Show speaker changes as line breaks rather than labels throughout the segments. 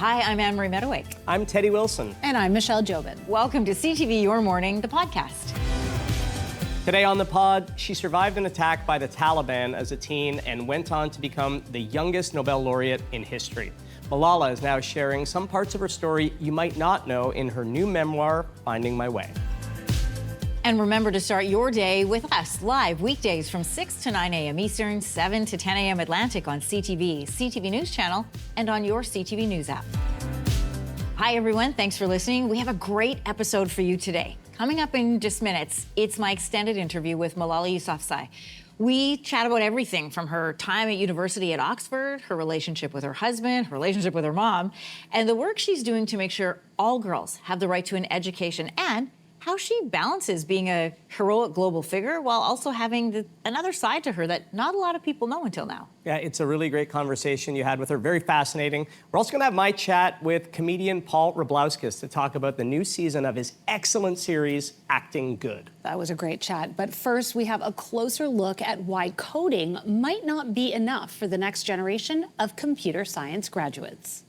Hi, I'm Anne-Marie Mediwake.
I'm Teddy Wilson.
And I'm Michelle Jobin.
Welcome to CTV Your Morning, the podcast.
Today on the pod, she survived an attack by the Taliban as a teen and went on to become the youngest Nobel Laureate in history. Malala is now sharing some parts of her story you might not know in her new memoir, Finding My Way.
And remember to start your day with us live weekdays from 6 to 9 a.m. Eastern, 7 to 10 a.m. Atlantic on CTV CTV News Channel, and on your CTV News app. Hi, everyone. Thanks for listening. We have a great episode for you today. Coming up in just minutes, it's my extended interview with Malala Yousafzai. We chat about everything from her time at university at Oxford, her relationship with her husband, her relationship with her mom, and the work she's doing to make sure all girls have the right to an education, and how she balances being a heroic global figure while also having another side to her that not a lot of people know until now.
Yeah, it's a really great conversation you had with her, very fascinating. We're also going to have my chat with comedian Paul Rablowskis to talk about the new season of his excellent series, Acting Good.
That was a great chat. But first, we have a closer look at why coding might not be enough for the next generation of computer science graduates.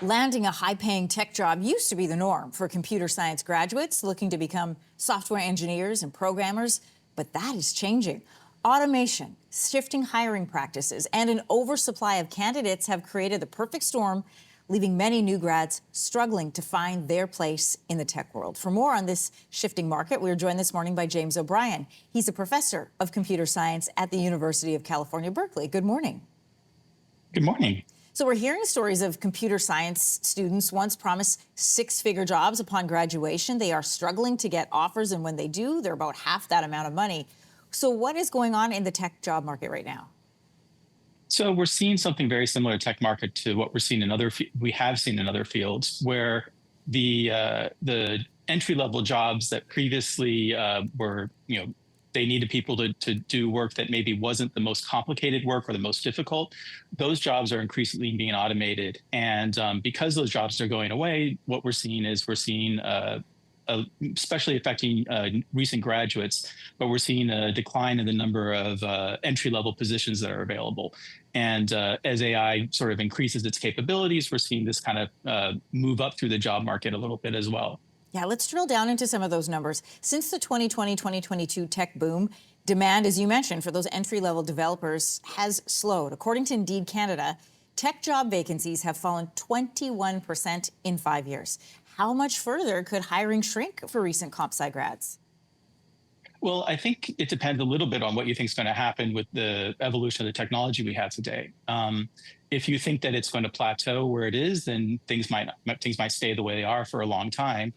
Landing a high-paying tech job used to be the norm for computer science graduates looking to become software engineers and programmers, but that is changing. Automation, shifting hiring practices, and an oversupply of candidates have created the perfect storm, leaving many new grads struggling to find their place in the tech world. For more on this shifting market, we are joined this morning by James O'Brien. He's a professor of computer science at the University of California, Berkeley. Good morning.
Good morning.
So we're hearing stories of computer science students once promised six-figure jobs upon graduation. They are struggling to get offers, and when they do, they're about half that amount of money. So what is going on in the tech job market right now?
So we're seeing something very similar to tech market to what we're seeing in other fields, where the entry-level jobs that previously were, they needed people to do work that maybe wasn't the most complicated work or the most difficult. Those jobs are increasingly being automated. And because those jobs are going away, what we're seeing, especially affecting recent graduates, but we're seeing a decline in the number of entry-level positions that are available. And as AI sort of increases its capabilities, we're seeing this kind of move up through the job market a little bit as well.
Yeah, let's drill down into some of those numbers. Since the 2020-2022 tech boom, demand, as you mentioned, for those entry-level developers has slowed. According to Indeed Canada, tech job vacancies have fallen 21% in 5 years. How much further could hiring shrink for recent comp sci grads?
Well, I think it depends a little bit on what you think is going to happen with the evolution of the technology we have today. If you think that it's going to plateau where it is, then things might stay the way they are for a long time.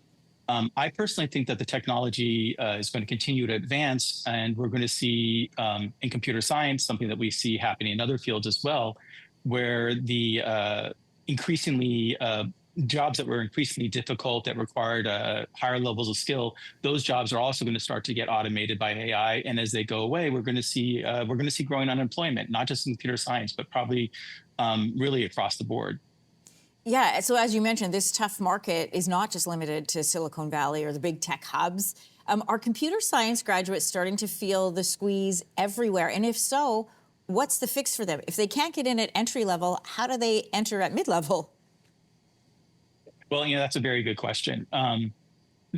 I personally think that the technology is going to continue to advance, and we're going to see in computer science something that we see happening in other fields as well, where the increasingly jobs that were increasingly difficult, that required higher levels of skill, those jobs are also going to start to get automated by AI. And as they go away, we're going to see growing unemployment, not just in computer science, but probably really across the board.
Yeah, so as you mentioned, this tough market is not just limited to Silicon Valley or the big tech hubs. Are computer science graduates starting to feel the squeeze everywhere? And if so, what's the fix for them? If they can't get in at entry level, how do they enter at mid-level?
Well, that's a very good question.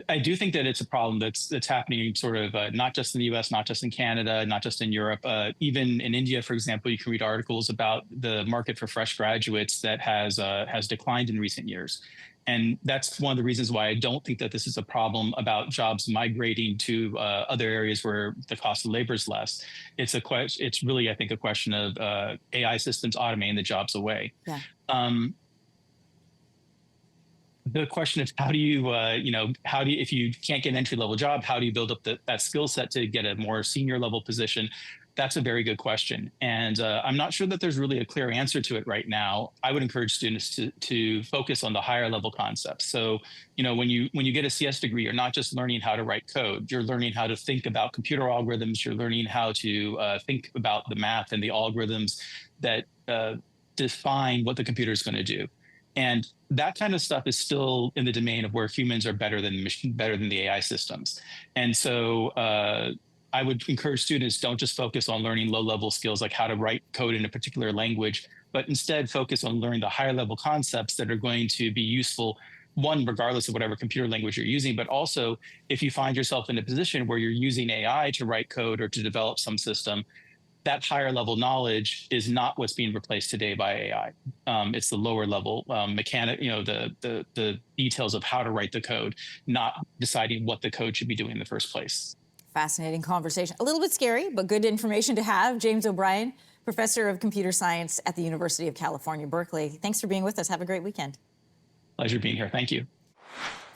I do think that it's a problem that's happening sort of not just in the U.S., not just in Canada, not just in Europe. Even in India, for example, you can read articles about the market for fresh graduates that has declined in recent years. And that's one of the reasons why I don't think that this is a problem about jobs migrating to other areas where the cost of labor is less. It's really, I think, a question of AI systems automating the jobs away.
Yeah.
The question is, how do you, if you can't get an entry-level job, how do you build up that skill set to get a more senior level position? That's a very good question. And I'm not sure that there's really a clear answer to it right now. I would encourage students to focus on the higher level concepts. So, when you get a CS degree, you're not just learning how to write code, you're learning how to think about computer algorithms, you're learning how to think about the math and the algorithms that define what the computer is going to do. And that kind of stuff is still in the domain of where humans are better than the AI systems. And so I would encourage students, don't just focus on learning low-level skills like how to write code in a particular language. but instead focus on learning the higher level concepts that are going to be useful, one, regardless of whatever computer language you're using, but also if you find yourself in a position where you're using AI to write code or to develop some system, that higher level knowledge is not what's being replaced today by AI. It's the lower level mechanic, the details of how to write the code, not deciding what the code should be doing in the first place.
Fascinating conversation. A little bit scary, but good information to have. James O'Brien, professor of computer science at the University of California, Berkeley. Thanks for being with us. Have a great weekend.
Pleasure being here. Thank you.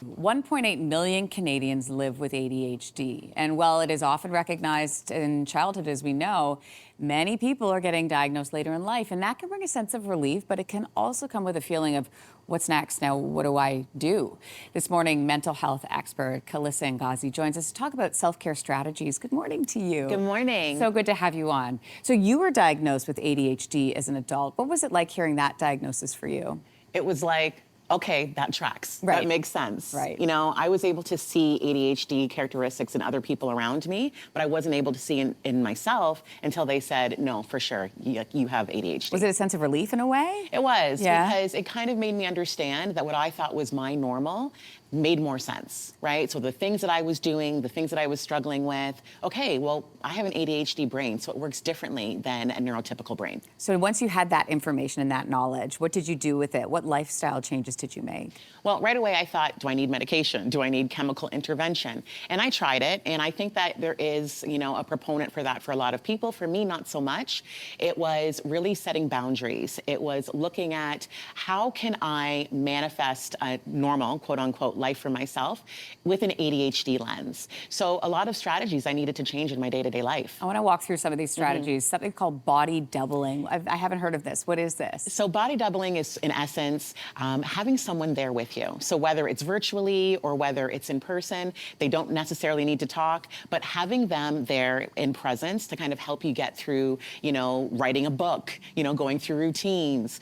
1.8 million Canadians live with ADHD. And while it is often recognized in childhood, as we know, many people are getting diagnosed later in life. And that can bring a sense of relief, but it can also come with a feeling of, what's next? Now, what do I do? This morning, mental health expert Kalissa Ngazi joins us to talk about self-care strategies. Good morning to you.
Good morning.
So good to have you on. So you were diagnosed with ADHD as an adult. What was it like hearing that diagnosis for you?
It was like, okay, that tracks.
Right.
That makes sense.
Right.
You know, I was able to see ADHD characteristics in other people around me, but I wasn't able to see in myself until they said, no, for sure, you have ADHD.
Was it a sense of relief in a way?
It was,
Yeah.
because it kind of made me understand that what I thought was my normal made more sense, right? So the things that I was doing, the things that I was struggling with, okay, well, I have an ADHD brain, so it works differently than a neurotypical brain.
So once you had that information and that knowledge, what did you do with it? What lifestyle changes did you make?
Well, right away I thought, do I need medication? Do I need chemical intervention? And I tried it, and I think that there is, a proponent for that for a lot of people. For me, not so much. It was really setting boundaries. It was looking at how can I manifest a normal, quote unquote, life for myself with an ADHD lens. So a lot of strategies I needed to change in my day-to-day life.
I want to walk through some of these strategies, something called body doubling. I haven't heard of this. What is this?
So body doubling is, in essence, having someone there with you. So whether it's virtually or whether it's in person, they don't necessarily need to talk, but having them there in presence to kind of help you get through, writing a book, going through routines,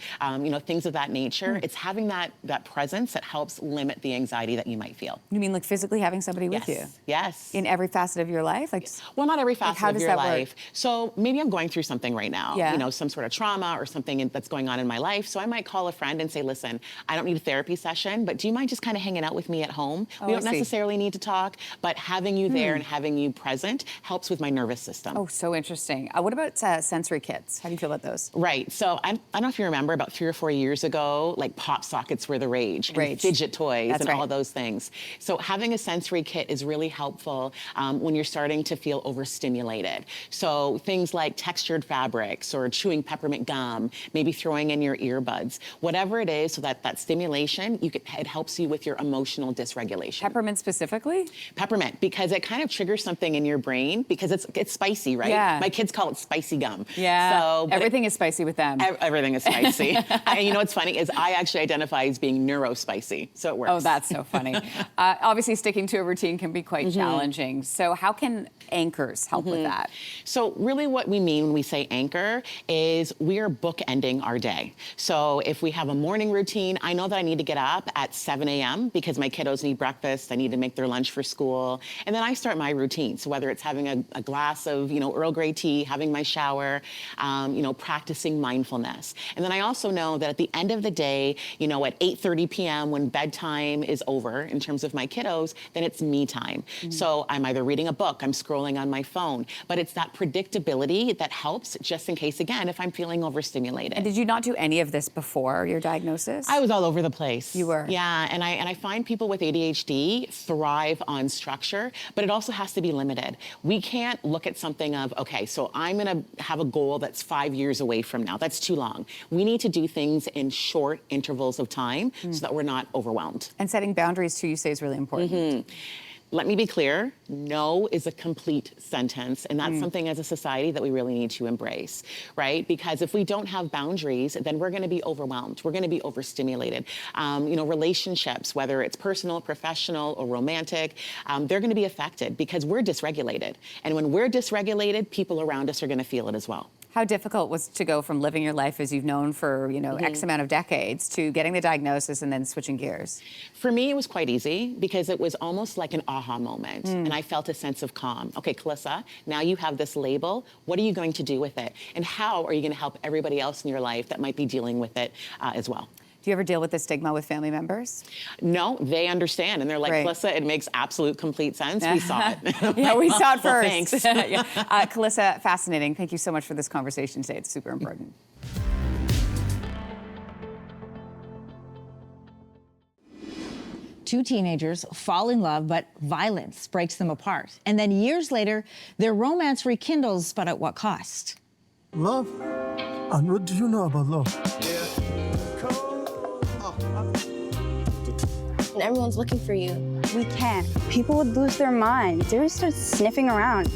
things of that nature. It's having that presence that helps limit the anxiety that you might feel.
You mean like physically having somebody with you?
Yes.
In every facet of your life?
Well, not every facet of your life.
Work?
So maybe I'm going through something right now,
Yeah.
Some sort of trauma or something that's going on in my life. So I might call a friend and say, listen, I don't need a therapy session, but do you mind just kind of hanging out with me at home?
Oh,
We don't
I see.
necessarily need to talk, but having you there and having you present helps with my nervous system.
Oh, so interesting. What about sensory kits? How do you feel about those?
Right. So I don't know if you remember, about 3 or 4 years ago, like pop sockets were the rage. And fidget toys
That's
and
right.
all of those things. So having a sensory kit is really helpful when you're starting to feel overstimulated. So things like textured fabrics or chewing peppermint gum, maybe throwing in your earbuds, whatever it is, so that stimulation, it helps you with your emotional dysregulation.
Peppermint specifically?
Peppermint, because it kind of triggers something in your brain because it's spicy, right?
Yeah.
My kids call it spicy gum.
Yeah.
So, but
everything is spicy with them.
Everything is spicy. And what's funny is I actually identify as being neurospicy, so it works.
Oh, that's so funny. Obviously, sticking to a routine can be quite challenging. So how can anchors help with that?
So really what we mean when we say anchor is we're bookending our day. So if we have a morning routine, I know that I need to get up at 7 a.m. because my kiddos need breakfast, I need to make their lunch for school, and then I start my routine. So whether it's having a glass of, Earl Grey tea, having my shower, practicing mindfulness. And then I also know that at the end of the day, at 8:30 p.m. when bedtime is over in terms of my kiddos, then it's me time. So I'm either reading a book, I'm scrolling on my phone, but it's that predictability that helps just in case, again, if I'm feeling overstimulated.
And did you not do any of this before your diagnosis?
I was all over the place.
You were?
Yeah, and I find people with ADHD thrive on structure, but it also has to be limited. We can't look at something of, okay, so I'm gonna have a goal that's 5 years away from now. That's too long. We need to do things in short intervals of time so that we're not overwhelmed.
And setting boundaries, too, you say is really important.
Let me be clear, no is a complete sentence, and that's something as a society that we really need to embrace, right? Because if we don't have boundaries, then we're gonna be overwhelmed, we're gonna be overstimulated. Relationships, whether it's personal, professional, or romantic, they're gonna be affected because we're dysregulated. And when we're dysregulated, people around us are gonna feel it as well.
How difficult was to go from living your life as you've known for, X amount of decades to getting the diagnosis and then switching gears?
For me, it was quite easy because it was almost like an aha moment. And I felt a sense of calm. Okay, Calissa, now you have this label. What are you going to do with it? And how are you going to help everybody else in your life that might be dealing with it as well?
Do you ever deal with the stigma with family members?
No, they understand. And they're like,
Right.
Calissa, it makes absolute complete sense. We saw it.
Yeah, we saw it
Well,
first.
thanks.
Yeah. Calissa, fascinating. Thank you so much for this conversation today. It's super important.
Two teenagers fall in love, but violence breaks them apart. And then years later, their romance rekindles, but at what cost?
Love? And what do you know about love?
And everyone's looking for you.
We can't. People would lose their minds. They would start sniffing around,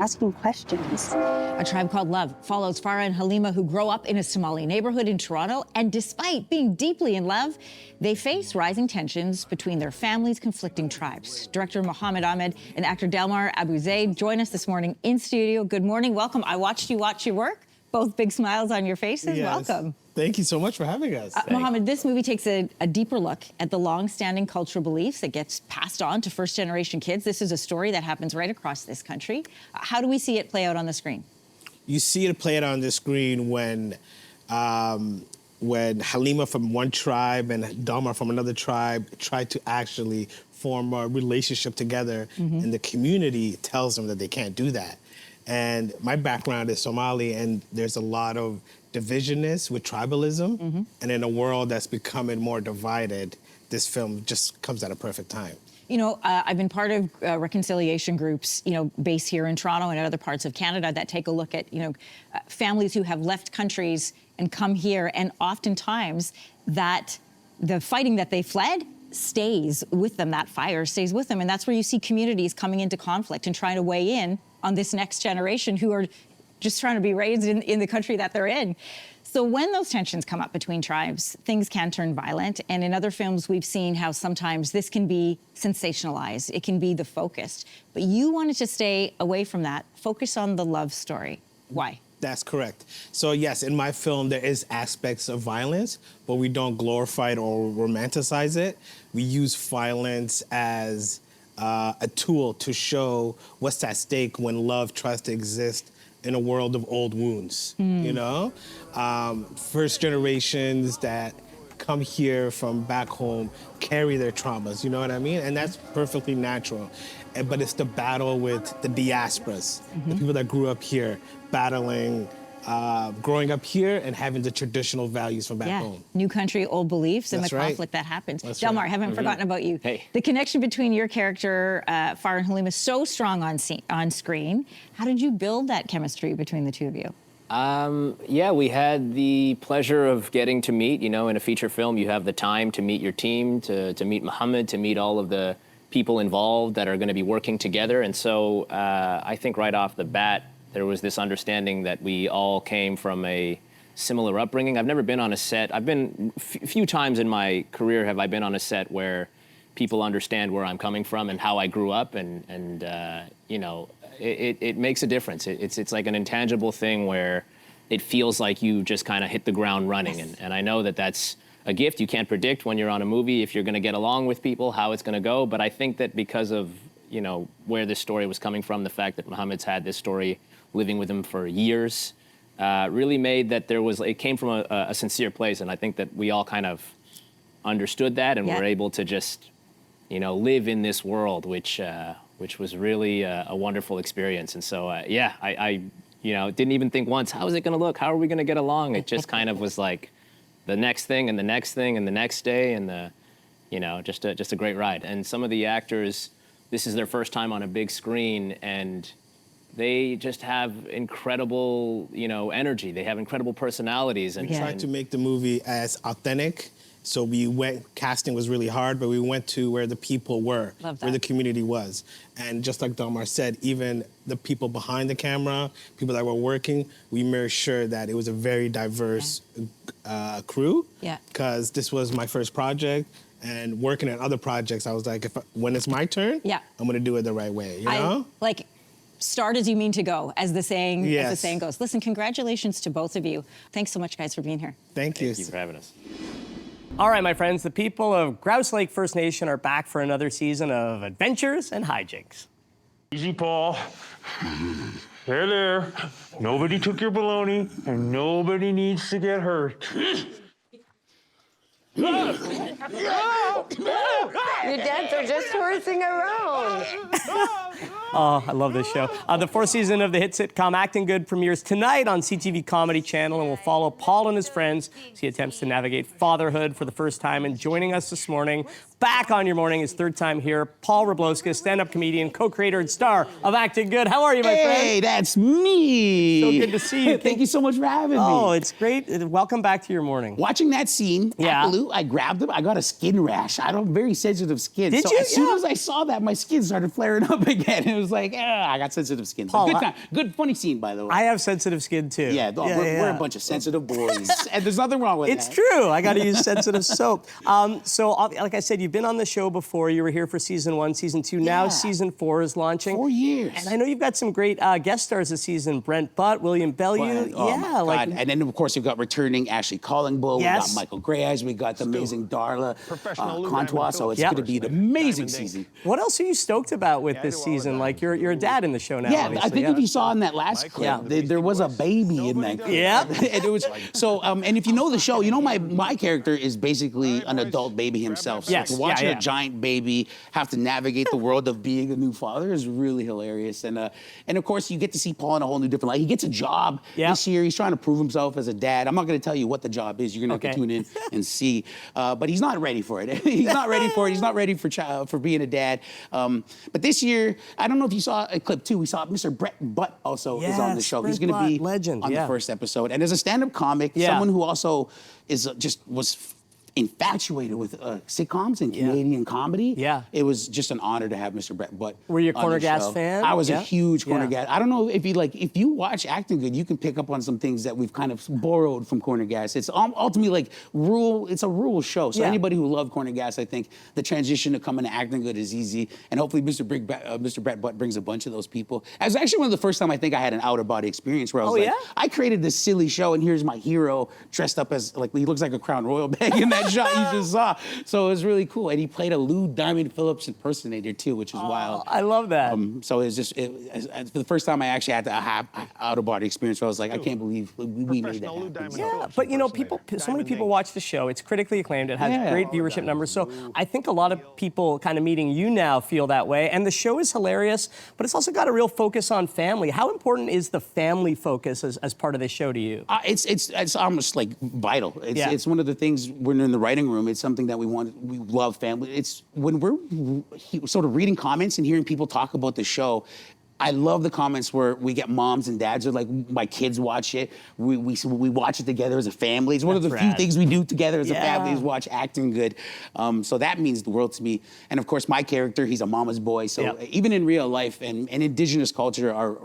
asking questions.
A Tribe Called Love follows Farah and Halima, who grow up in a Somali neighborhood in Toronto, and despite being deeply in love, they face rising tensions between their families' conflicting tribes. Director Mohammed Ahmed and actor Delmar Abu Zaid join us this morning in studio. Good morning, welcome. I watched you watch your work. Both big smiles on your faces.
Yes.
Welcome.
Thank you so much for having us.
Mohammed, this movie takes a deeper look at the long-standing cultural beliefs that gets passed on to first-generation kids. This is a story that happens right across this country. How do we see it play out on the screen?
You see it play out on the screen when Halima from one tribe and Dalmar from another tribe try to actually form a relationship together, and the community tells them that they can't do that. And my background is Somali, and there's a lot of divisionness with tribalism. And in a world that's becoming more divided, this film just comes at a perfect time.
You know, I've been part of reconciliation groups, based here in Toronto and in other parts of Canada that take a look at, families who have left countries and come here, and oftentimes that the fighting that they fled stays with them, that fire stays with them. And that's where you see communities coming into conflict and trying to weigh in on this next generation who are just trying to be raised in the country that they're in. So when those tensions come up between tribes, things can turn violent. And in other films, we've seen how sometimes this can be sensationalized. It can be the focus. But you wanted to stay away from that, focus on the love story. Why?
That's correct. So yes, in my film, there is aspects of violence, but we don't glorify it or romanticize it. We use violence as a tool to show what's at stake when love tries to exist in a world of old wounds, First generations that come here from back home carry their traumas, you know what I mean? And that's perfectly natural. But it's the battle with the diasporas, the people that grew up here, battling, growing up here and having the traditional values from back home.
New country, old beliefs, and
That's
the
right.
conflict that happens.
That's
Delmar,
right.
I haven't forgotten about you.
Hey.
The connection between your character, Farah and Halima, is so strong on screen. How did you build that chemistry between the two of you?
Yeah, we had the pleasure of getting to meet. In a feature film, you have the time to meet your team, to meet Mohammed, to meet all of the people involved that are going to be working together. And so I think right off the bat, there was this understanding that we all came from a similar upbringing. I've never been on a set. I've been, few times in my career have I been on a set where people understand where I'm coming from and how I grew up, and it makes a difference. It's like an intangible thing where it feels like you just kind of hit the ground running. And I know that that's a gift. You can't predict when you're on a movie if you're going to get along with people, how it's going to go. But I think that because of, where this story was coming from, the fact that Mohammed's had this story living with him for years, really made that it came from a sincere place. And I think that we all kind of understood that and were able to just, live in this world, which was really a wonderful experience. And so, I didn't even think once, how is it going to look? How are we going to get along? It just kind of was like the next thing and the next thing and the next day, and just a great ride. And some of the actors, this is their first time on a big screen, and they just have incredible, energy. They have incredible personalities. And
We tried to make the movie as authentic. So casting was really hard, but we went to where the people were, where the community was. And just like Delmar said, even the people behind the camera, people that were working, we made sure that it was a very diverse crew.
Yeah.
Because this was my first project. And working at other projects, I was like, when it's my turn, I'm going to do it the right way,
start as you mean to go, as the saying
Yes.
goes. Listen, congratulations to both of you. Thanks so much, guys, for being here.
Thank you.
Thank you for having us.
All right, my friends, the people of Grouse Lake First Nation are back for another season of adventures and hijinks.
Easy, Paul. There. Nobody took your baloney, and nobody needs to get hurt.
Your dads are just horsing around.
Oh, I love this show. The fourth season of the hit sitcom Acting Good premieres tonight on CTV Comedy Channel, and we'll follow Paul and his friends as he attempts to navigate fatherhood for the first time. And joining us this morning, back on your morning, his third time here, Paul Rablowska, stand-up comedian, co-creator and star of Acting Good. How are you, my friend?
Hey, that's me.
So good to see you.
Thank you so much for having me.
Oh, it's great. Welcome back to your morning.
Watching that scene, I grabbed him. I got a skin rash. I have very sensitive skin.
Did
so
you?
As soon as I saw that, my skin started flaring up again. It was like, I got sensitive skin. But
Paul,
good time. Good, funny scene, by the way.
I have sensitive skin, too.
Yeah, we're a bunch of sensitive boys. And there's nothing wrong with that.
It's true. I got to use sensitive soap. So, like I said, you've been on the show before. You were here for season 1, season 2. Now season 4 is launching.
4 years.
And I know you've got some great guest stars this season. Brent Butt, William Bellew.
Oh my God. And then, of course, we've got returning Ashley Collingbull. We got Michael Grayage. We got the amazing Darla Contois. So it's going to be an amazing season.
What else are you stoked about with this season? Like, you're a dad in the show now.
Yeah,
obviously.
I think if you saw in that last clip, there was a baby in that clip.
Yeah.
And it was so. And if you know the show, you know my character is basically an adult baby himself. So
Yes.
watching
Yeah.
a giant baby have to navigate the world of being a new father is really hilarious. And of course you get to see Paul in a whole new different light. He gets a job this year. He's trying to prove himself as a dad. I'm not going to tell you what the job is. You're going to have to tune in and see. But he's not ready for it. He's not ready for it. He's not ready for being a dad. But this year, I don't know if you saw a clip too. We saw Mr. Brett Butt also is on the show. He's going to be
legend
on the first episode. And as a stand-up comic, someone who also is was infatuated with sitcoms and Canadian comedy.
Yeah.
It was just an honor to have Mr. Brett Butt.
Were you a
on
Corner
the
Gas
show.
fan?
I was a huge Corner Gas. I don't know if you watch Acting Good, you can pick up on some things that we've kind of borrowed from Corner Gas. It's ultimately it's a rural show. So anybody who loved Corner Gas, I think the transition to coming to Acting Good is easy. And hopefully Mr. Brett Butt brings a bunch of those people. It was actually one of the first time I think I had an outer body experience where I was I created this silly show and here's my hero dressed up as he looks like a Crown Royal bag in that shot you just saw. So it was really cool. And he played a Lou Diamond Phillips impersonator too, which is wild.
I love that.
So it was just, for the first time I actually had to have out-of-body experience where I was like, I can't believe we made that happen.
Yeah, but you know, so many people watch the show. It's critically acclaimed. It has great viewership numbers. So I think a lot of people kind of meeting you now feel that way. And the show is hilarious, but it's also got a real focus on family. How important is the family focus as part of this show to you?
It's almost like vital. It's one of the things when in the writing room, it's something that we love family. It's when we're sort of reading comments and hearing people talk about the show, I love the comments where we get moms and dads are like, my kids watch it. We watch it together as a family. It's one of the few things we do together as a family is watch Acting Good. So that means the world to me. And of course, my character, he's a mama's boy. So even in real life and Indigenous culture are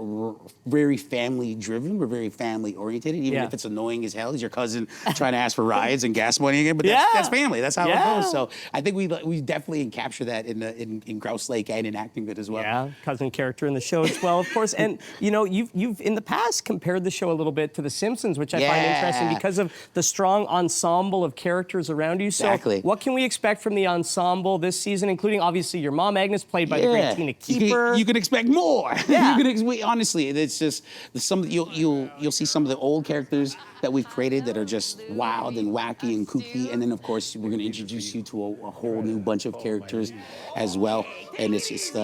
very family driven. We're very family oriented. Even if it's annoying as hell, is your cousin trying to ask for rides and gas money again. But that's family. That's how it goes. So I think we definitely capture that in Grouse Lake and in Acting Good as well.
Yeah, cousin character in the show as well, of course. And you know, you've in the past compared the show a little bit to The Simpsons, which I find interesting because of the strong ensemble of characters around you. So what can we expect from the ensemble this season, including obviously your mom Agnes, played by the great Tina Keeper?
You can expect more.
Yeah.
Honestly, it's just you'll see some of the old characters that we've created that are just wild and wacky and kooky, and then of course we're going to introduce you to a whole new bunch of characters as well, and it's just.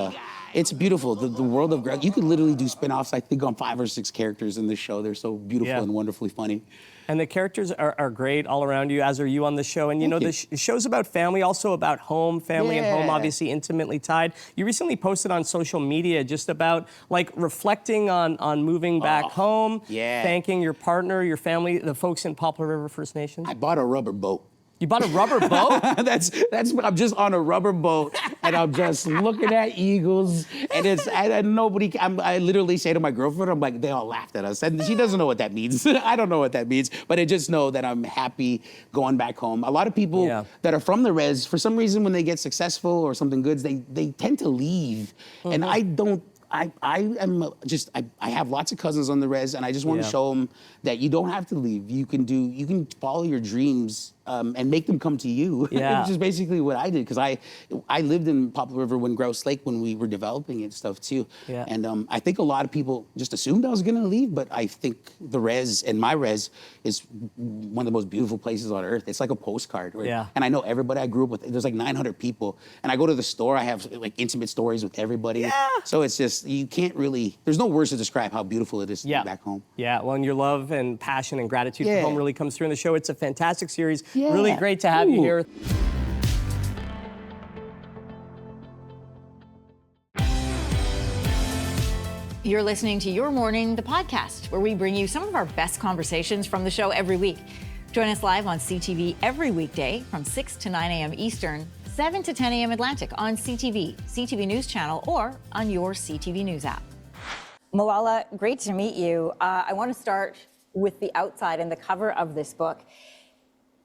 It's beautiful. The world of Grouse. You could literally do spin-offs, I think, on 5 or 6 characters in this show. They're so beautiful and wonderfully funny.
And the characters are great all around you, as are you on the show. And you know, the show's about family, also about home, family and home, obviously intimately tied. You recently posted on social media just about like reflecting on moving back home, thanking your partner, your family, the folks in Poplar River First Nations.
I bought a rubber boat.
You bought a rubber boat?
I'm just on a rubber boat and I'm just looking at eagles and nobody. I literally say to my girlfriend, I'm like, they all laughed at us, and she doesn't know what that means. I don't know what that means, but I just know that I'm happy going back home. A lot of people that are from the res, for some reason, when they get successful or something good, they tend to leave, and I don't I have lots of cousins on the res, and I just want to show them that you don't have to leave. You can follow your dreams and make them come to you.
Yeah.
Which is basically what I did, because I lived in Poplar River when Grouse Lake when we were developing and stuff too.
Yeah.
And I think a lot of people just assumed I was going to leave, but I think the res and my res is one of the most beautiful places on earth. It's like a postcard.
Yeah.
And I know everybody I grew up with. There's like 900 people, and I go to the store. I have like intimate stories with everybody.
Yeah.
So it's just, you can't really, there's no words to describe how beautiful it is to be back home.
Yeah, well, and your love and passion and gratitude for home really comes through in the show. It's a fantastic series.
Yeah.
Really great to have you here.
You're listening to Your Morning, the podcast, where we bring you some of our best conversations from the show every week. Join us live on CTV every weekday from 6 to 9 a.m. Eastern, 7 to 10 a.m. Atlantic on CTV, CTV News Channel, or on your CTV News app. Malala, great to meet you. I want to start with the outside and the cover of this book.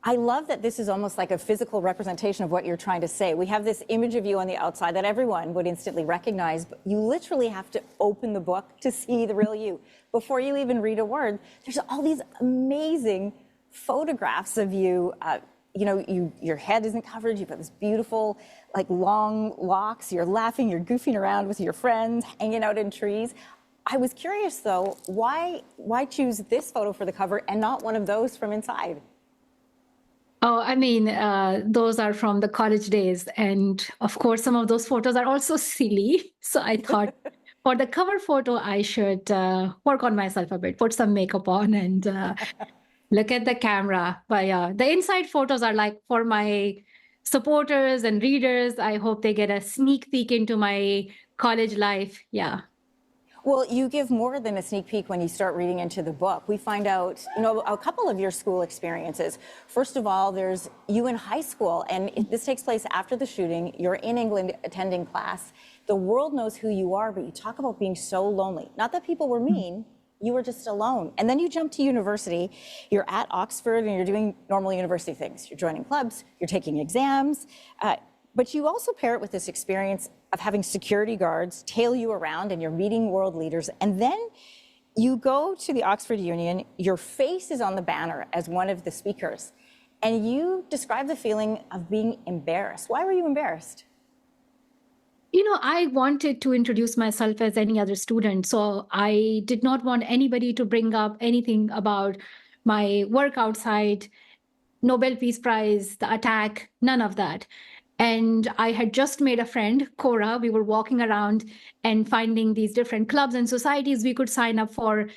I love that this is almost like a physical representation of what you're trying to say. We have this image of you on the outside that everyone would instantly recognize, but you literally have to open the book to see the real you. Before you even read a word, there's all these amazing photographs of you. Your head isn't covered. You've got this beautiful, like, long locks. You're laughing, you're goofing around with your friends, hanging out in trees. I was curious, though, why choose this photo for the cover and not one of those from inside?
Oh, I mean, those are from the college days. And of course, some of those photos are also silly. So I thought for the cover photo, I should work on myself a bit, put some makeup on and look at the camera. But the inside photos are like for my supporters and readers. I hope they get a sneak peek into my college life. Yeah.
Well, you give more than a sneak peek when you start reading into the book. We find out, a couple of your school experiences. First of all, there's you in high school, and this takes place after the shooting. You're in England attending class. The world knows who you are, but you talk about being so lonely. Not that people were mean, you were just alone. And then you jump to university. You're at Oxford, and you're doing normal university things. You're joining clubs, you're taking exams. But you also pair it with this experience of having security guards tail you around, and you're meeting world leaders. And then you go to the Oxford Union, your face is on the banner as one of the speakers, and you describe the feeling of being embarrassed. Why were you embarrassed?
I wanted to introduce myself as any other student. So I did not want anybody to bring up anything about my work outside, Nobel Peace Prize, the attack, none of that. And I had just made a friend, Cora. We were walking around and finding these different clubs and societies we could sign up for.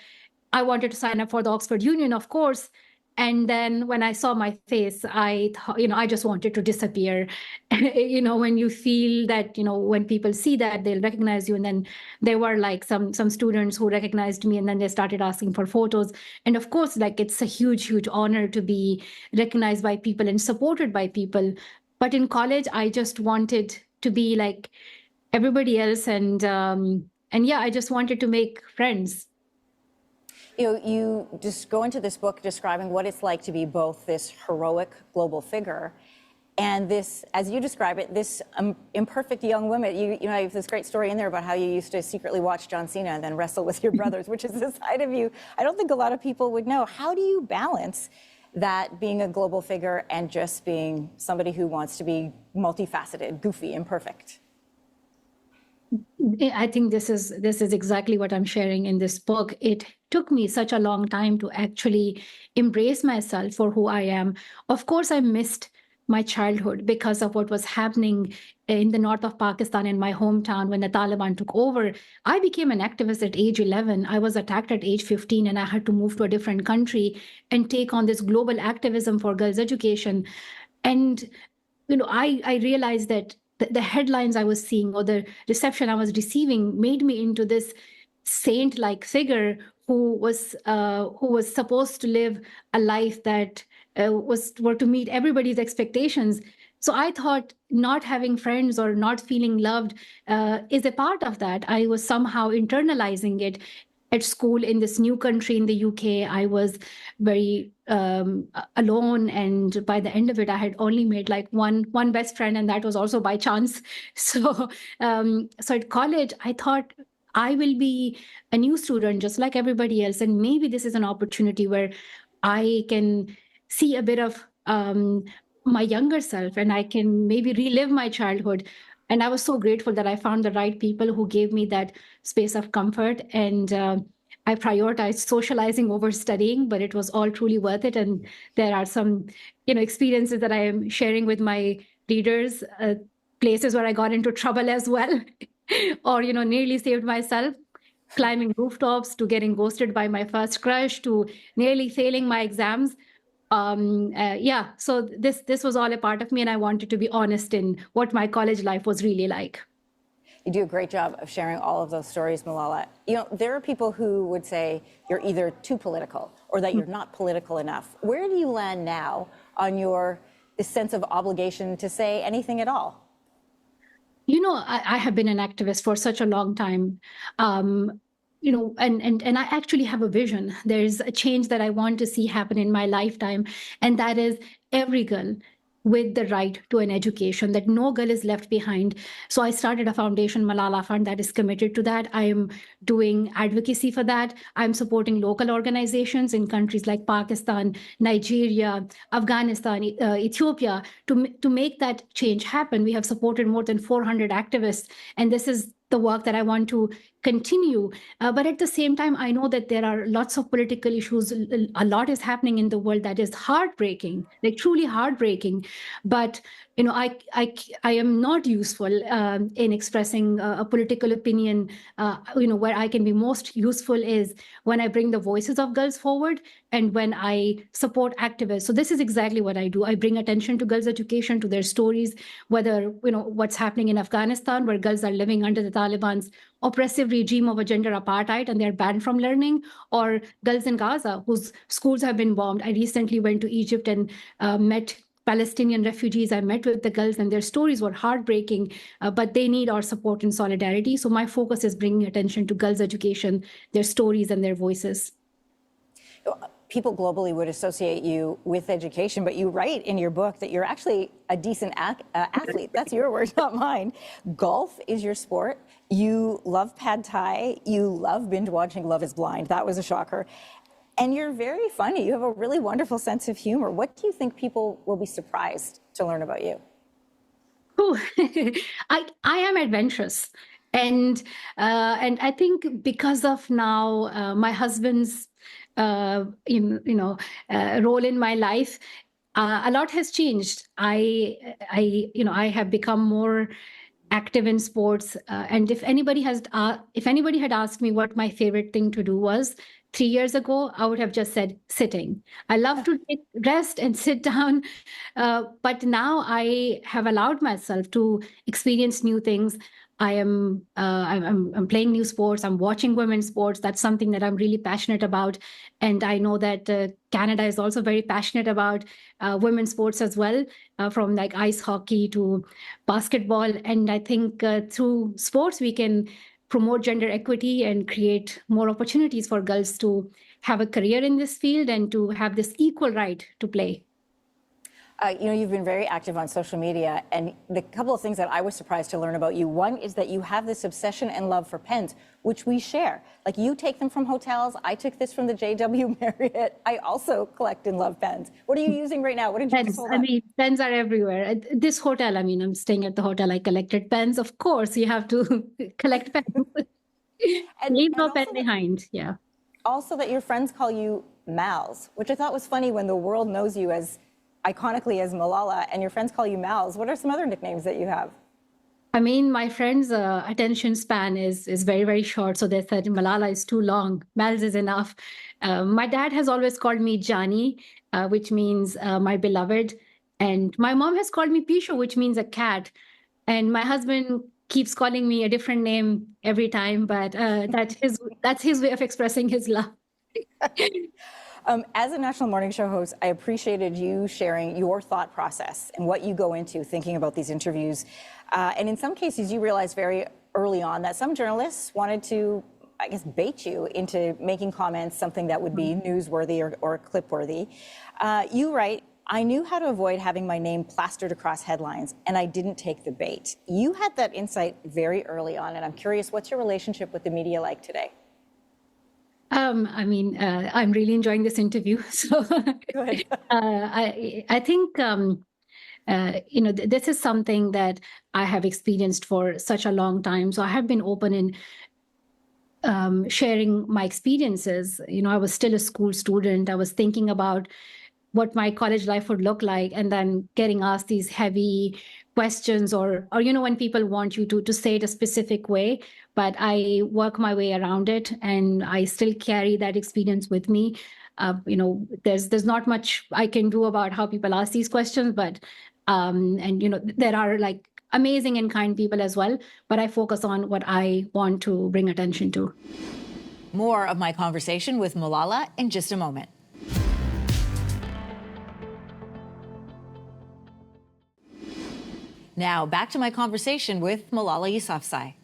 I wanted to sign up for the Oxford Union, of course. And then when I saw my face, I thought, I just wanted to disappear. When you feel that, when people see that, they'll recognize you. And then there were like some students who recognized me, and then they started asking for photos. And of course, like, it's a huge, huge honor to be recognized by people and supported by people. But in college, I just wanted to be like everybody else. And I just wanted to make friends.
You just go into this book describing what it's like to be both this heroic global figure and this, as you describe it, this imperfect young woman. You have this great story in there about how you used to secretly watch John Cena and then wrestle with your brothers, which is a side of you I don't think a lot of people would know. How do you balance that, being a global figure and just being somebody who wants to be multifaceted, goofy, imperfect?
I think this is exactly what I'm sharing in this book. It took me such a long time to actually embrace myself for who I am. Of course, I missed my childhood because of what was happening in the north of Pakistan, in my hometown, when the Taliban took over. I became an activist at age 11. I was attacked at age 15, and I had to move to a different country and take on this global activism for girls' education. And, I realized that the headlines I was seeing or the reception I was receiving made me into this saint-like figure who was supposed to live a life that were to meet everybody's expectations. So I thought not having friends or not feeling loved is a part of that. I was somehow internalizing it. At school in this new country in the UK, I was very alone, and by the end of it, I had only made like one best friend, and that was also by chance. So at college, I thought I will be a new student just like everybody else. And maybe this is an opportunity where I can see a bit of my younger self, and I can maybe relive my childhood. And I was so grateful that I found the right people who gave me that space of comfort. And I prioritized socializing over studying, but it was all truly worth it. And there are some, experiences that I am sharing with my readers, places where I got into trouble as well, or, nearly saved myself, climbing rooftops, to getting ghosted by my first crush, to nearly failing my exams. So this was all a part of me, and I wanted to be honest in what my college life was really like.
You do a great job of sharing all of those stories, Malala. There are people who would say you're either too political or that you're not political enough. Where do you land now on this sense of obligation to say anything at all?
I have been an activist for such a long time. And I actually have a vision. There's a change that I want to see happen in my lifetime, and that is every girl with the right to an education, that no girl is left behind. So I started a foundation, Malala Fund, that is committed to that. I am doing advocacy for that. I'm supporting local organizations in countries like Pakistan, Nigeria, Afghanistan, Ethiopia, to make that change happen. We have supported more than 400 activists, and this is the work that I want to continue. But at the same time, I know that there are lots of political issues. A lot is happening in the world that is heartbreaking, like truly heartbreaking. But I am not useful in expressing a political opinion. Where I can be most useful is when I bring the voices of girls forward and when I support activists. So this is exactly what I do. I bring attention to girls' education, to their stories, whether what's happening in Afghanistan, where girls are living under the Taliban's oppressive regime of a gender apartheid and they're banned from learning, or girls in Gaza whose schools have been bombed. I recently went to Egypt and met Palestinian refugees. I met with the girls, and their stories were heartbreaking, but they need our support and solidarity. So my focus is bringing attention to girls' education, their stories, and their voices.
People globally would associate you with education, but you write in your book that you're actually a decent athlete. That's your word, not mine. Golf is your sport. You love pad thai. You love binge watching Love is Blind. That was a shocker. And you're very funny. You have a really wonderful sense of humor. What do you think people will be surprised to learn about you?
I am adventurous. And I think because of now my husband's role in my life, a lot has changed. I have become more active in sports. And if anybody had asked me what my favorite thing to do was 3 years ago, I would have just said sitting. I love to take rest and sit down, but now I have allowed myself to experience new things. I'm playing new sports. I'm watching women's sports. That's something that I'm really passionate about, and I know that Canada is also very passionate about women's sports as well, from like ice hockey to basketball. And I think through sports we can promote gender equity and create more opportunities for girls to have a career in this field and to have this equal right to play.
You've been very active on social media, and the couple of things that I was surprised to learn about you. One is that you have this obsession and love for pens, which we share. Like, you take them from hotels. I took this from the JW Marriott. I also collect and love pens. What are you using right now? What did you just hold up?
Pens are everywhere. At this hotel, I'm staying at the hotel. I collected pens. Of course, you have to collect pens. Leave no pen behind. Yeah.
Also, that your friends call you Mal's, which I thought was funny when the world knows you as iconically as Malala, and your friends call you Mal's. What are some other nicknames that you have?
My friends' attention span is very, very short. So they said Malala is too long. Mal's is enough. My dad has always called me Jani, which means my beloved. And my mom has called me Pishu, which means a cat. And my husband keeps calling me a different name every time, but that's his way of expressing his love.
As a national morning show host, I appreciated you sharing your thought process and what you go into thinking about these interviews. And in some cases, you realized very early on that some journalists wanted to, bait you into making comments, something that would be newsworthy or clip-worthy. You write,
I knew how to avoid having my name plastered across headlines, and I didn't take the bait. You had that insight very early on, and I'm curious, what's your relationship with the media like today?
I'm really enjoying this interview. So
Good.
I think, this is something that I have experienced for such a long time. So I have been open in sharing my experiences. I was still a school student. I was thinking about what my college life would look like, and then getting asked these heavy questions, or when people want you to say it a specific way, but I work my way around it, and I still carry that experience with me. There's not much I can do about how people ask these questions, but there are like amazing and kind people as well, but I focus on what I want to bring attention to.
More of my conversation with Malala in just a moment. Now, back to my conversation with Malala Yousafzai.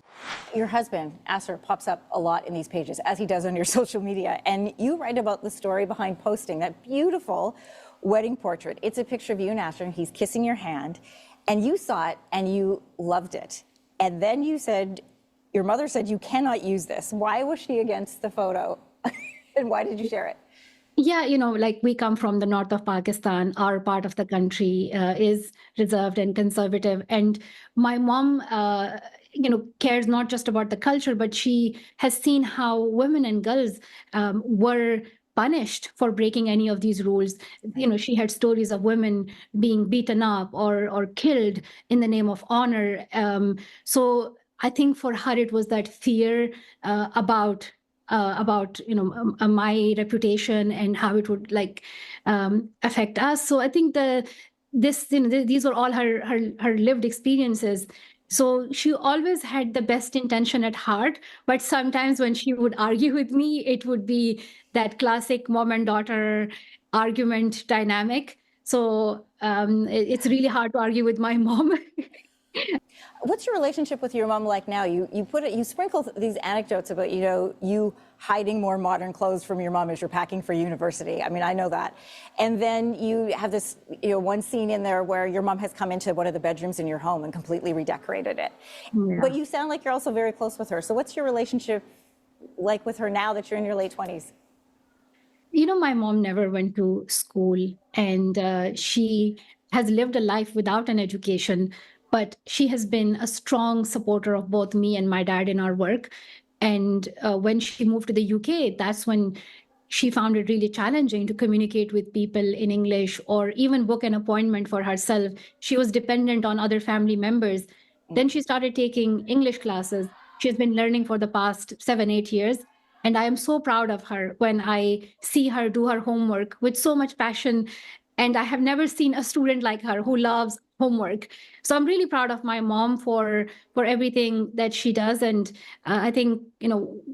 Your husband, Asser, pops up a lot in these pages, as he does on your social media. And you write about the story behind posting that beautiful wedding portrait. It's a picture of you and Asser, and he's kissing your hand. And you saw it, and you loved it. And then you said, your mother said, you cannot use this. Why was she against the photo? And why did you share it?
Yeah, we come from the north of Pakistan. Our part of the country is reserved and conservative. And my mom, cares not just about the culture, but she has seen how women and girls were punished for breaking any of these rules. She had stories of women being beaten up or killed in the name of honor. So I think for her, it was that fear about my reputation and how it would affect us. So I think these are all her lived experiences. So she always had the best intention at heart, but sometimes when she would argue with me, it would be that classic mom and daughter argument dynamic. So it's really hard to argue with my mom.
What's your relationship with your mom like now? You sprinkle these anecdotes about, you hiding more modern clothes from your mom as you're packing for university. I mean, I know that. And then you have this, one scene in there where your mom has come into one of the bedrooms in your home and completely redecorated it. Yeah. But you sound like you're also very close with her. So what's your relationship like with her now that you're in your late 20s?
My mom never went to school, and she has lived a life without an education. But she has been a strong supporter of both me and my dad in our work. And when she moved to the UK, that's when she found it really challenging to communicate with people in English or even book an appointment for herself. She was dependent on other family members. Then she started taking English classes. She's been learning for the past 7-8 years. And I am so proud of her when I see her do her homework with so much passion. And I have never seen a student like her who loves homework. So I'm really proud of my mom for everything that she does. And I think,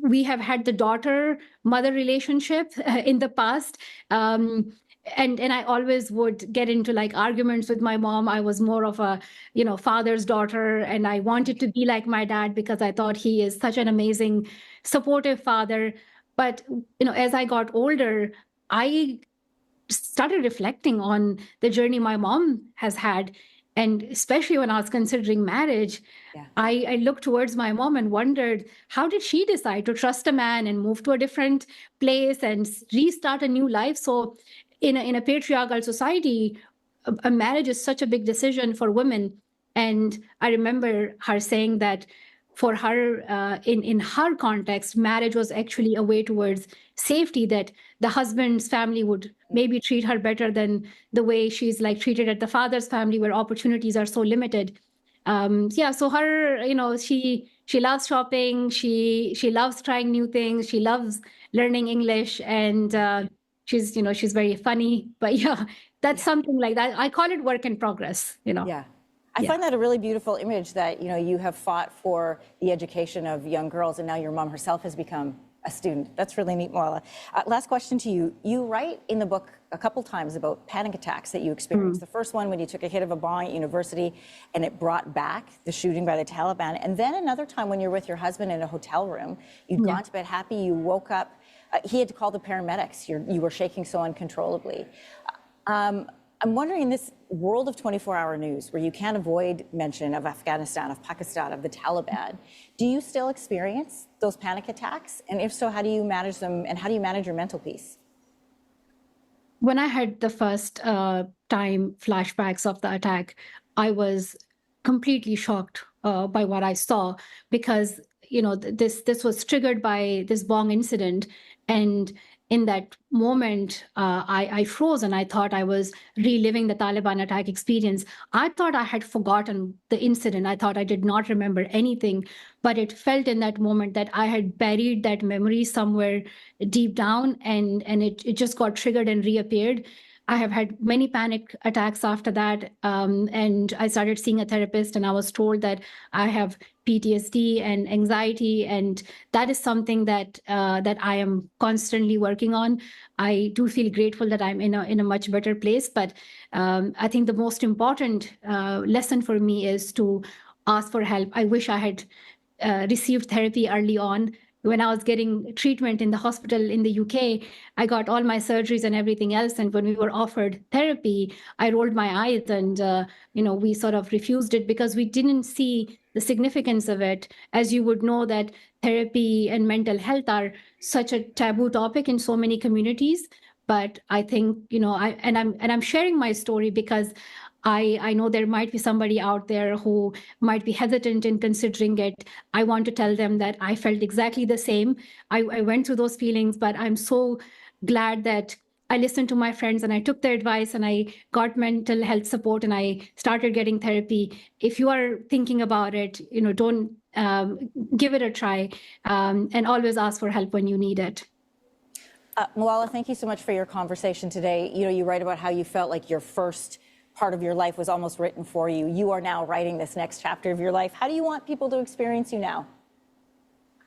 we have had the daughter-mother relationship in the past. And I always would get into arguments with my mom. I was more of a, father's daughter, and I wanted to be like my dad because I thought he is such an amazing, supportive father. But, as I got older, I started reflecting on the journey my mom has had. And especially when I was considering marriage, I looked towards my mom and wondered, how did she decide to trust a man and move to a different place and restart a new life? So in a patriarchal society, a marriage is such a big decision for women. And I remember her saying that for her, in her context, marriage was actually a way towards safety, that the husband's family would maybe treat her better than the way she's treated at the father's family, where opportunities are so limited. So her, she loves shopping. She loves trying new things. She loves learning English, and she's very funny. But that's something like that. I call it work in progress.
Yeah. I find that a really beautiful image that, you have fought for the education of young girls, and now your mom herself has become a student. That's really neat, Malala. Last question to you. You write in the book a couple times about panic attacks that you experienced. The first one when you took a hit of a bomb at university and it brought back the shooting by the Taliban. And then another time when you're with your husband in a hotel room, you'd gone to bed happy, you woke up, he had to call the paramedics. You were shaking so uncontrollably. I'm wondering, in this world of 24-hour news, where you can't avoid mention of Afghanistan, of Pakistan, of the Taliban, do you still experience those panic attacks? And if so, how do you manage them, and how do you manage your mental peace?
When I had the first time flashbacks of the attack, I was completely shocked by what I saw, because this was triggered by this bong incident, and in that moment, I froze and I thought I was reliving the Taliban attack experience. I thought I had forgotten the incident. I thought I did not remember anything, but it felt in that moment that I had buried that memory somewhere deep down, and it just got triggered and reappeared. I have had many panic attacks after that, and I started seeing a therapist, and I was told that I have PTSD and anxiety, and that is something that I am constantly working on. I do feel grateful that I'm in a much better place, but I think the most important lesson for me is to ask for help. I wish I had received therapy early on. When I was getting treatment in the hospital in the UK, I got all my surgeries and everything else. And when we were offered therapy, I rolled my eyes, and we sort of refused it because we didn't see the significance of it. As you would know, that therapy and mental health are such a taboo topic in so many communities. But I think, I'm sharing my story because I know there might be somebody out there who might be hesitant in considering it. I want to tell them that I felt exactly the same. I went through those feelings, but I'm so glad that I listened to my friends and I took their advice and I got mental health support and I started getting therapy. If you are thinking about it, don't give it a try, and always ask for help when you need it.
Malala, thank you so much for your conversation today. You write about how you felt like your first part of your life was almost written for you. You are now writing this next chapter of your life. How do you want people to experience you now?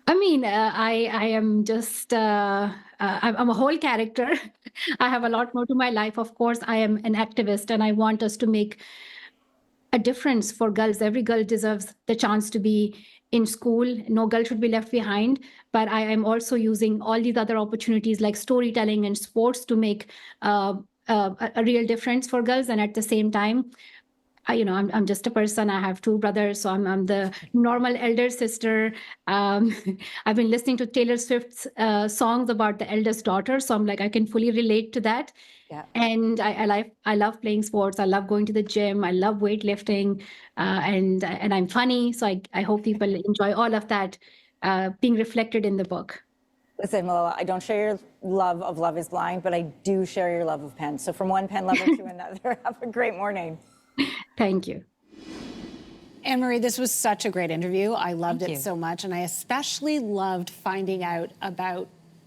I mean, I am just, I'm a whole character. I have a lot more to my life. Of course, I am an activist, and I want us to make a difference for girls. Every girl deserves the chance to be in school. No girl should be left behind. But I am also using all these other opportunities like storytelling and sports to make a real difference for girls. And at the same time, I'm just a person. I have two brothers, so I'm the normal elder sister. I've been listening to Taylor Swift's songs about the eldest daughter, so I'm like, I can fully relate to that. Yeah. And I love playing sports. I love going to the gym. I love weightlifting, and I'm funny. So I hope people enjoy all of that being reflected in the book.
Listen, Malala, I don't share your love of Love is Blind, but I do share your love of pens. So from one pen lover to another, have a great morning.
Thank you.
Anne-Marie, this was such a great interview. I loved it so much, and I especially loved finding out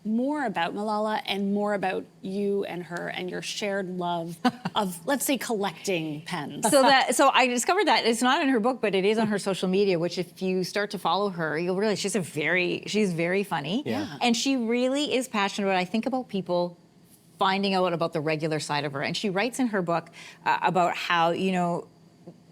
more about Malala and more about you and her and your shared love of, let's say, collecting pens.
So I discovered that it's not in her book, but it is on her social media, which if you start to follow her, you'll realize she's very funny. Yeah. And she really is passionate about, I think, about people finding out about the regular side of her. And she writes in her book about how,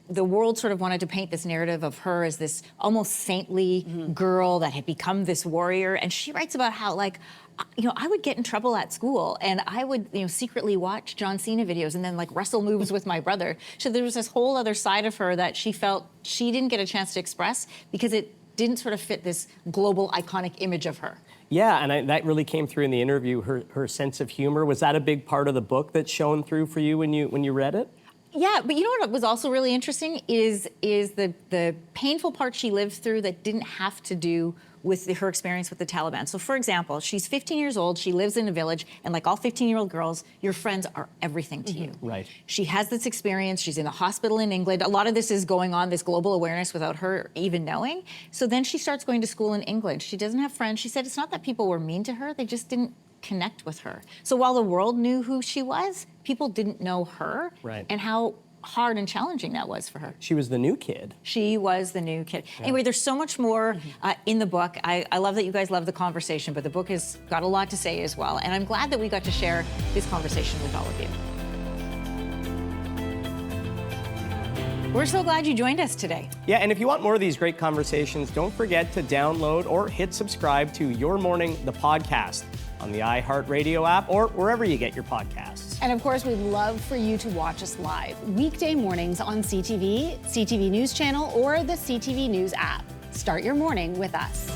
the world sort of wanted to paint this narrative of her as this almost saintly girl that had become this warrior. And she writes about how, I would get in trouble at school and I would, secretly watch John Cena videos and then wrestle moves with my brother. So there was this whole other side of her that she felt she didn't get a chance to express because it didn't sort of fit this global iconic image of her.
Yeah, and that really came through in the interview, her sense of humor. Was that a big part of the book that shone through for you when you read it?
Yeah, but you know what was also really interesting is the painful part she lived through that didn't have to do with her experience with the Taliban. So for example, she's 15 years old, she lives in a village, and like all 15-year-old girls, your friends are everything to you.
Right.
She has this experience, she's in a hospital in England. A lot of this is going on, this global awareness without her even knowing. So then she starts going to school in England. She doesn't have friends. She said it's not that people were mean to her, they just didn't connect with her. So while the world knew who she was, people didn't know her. Right. And how hard and challenging that was for her.
She was the new kid.
She was the new kid. Yeah. Anyway, there's so much more in the book. I love that you guys love the conversation, but the book has got a lot to say as well. And I'm glad that we got to share this conversation with all of you. We're so glad you joined us today.
Yeah, and if you want more of these great conversations, don't forget to download or hit subscribe to Your Morning, the podcast. on the iHeartRadio app, or wherever you get your podcasts.
And of course, we'd love for you to watch us live weekday mornings on CTV, CTV News Channel, or the CTV News app. Start your morning with us.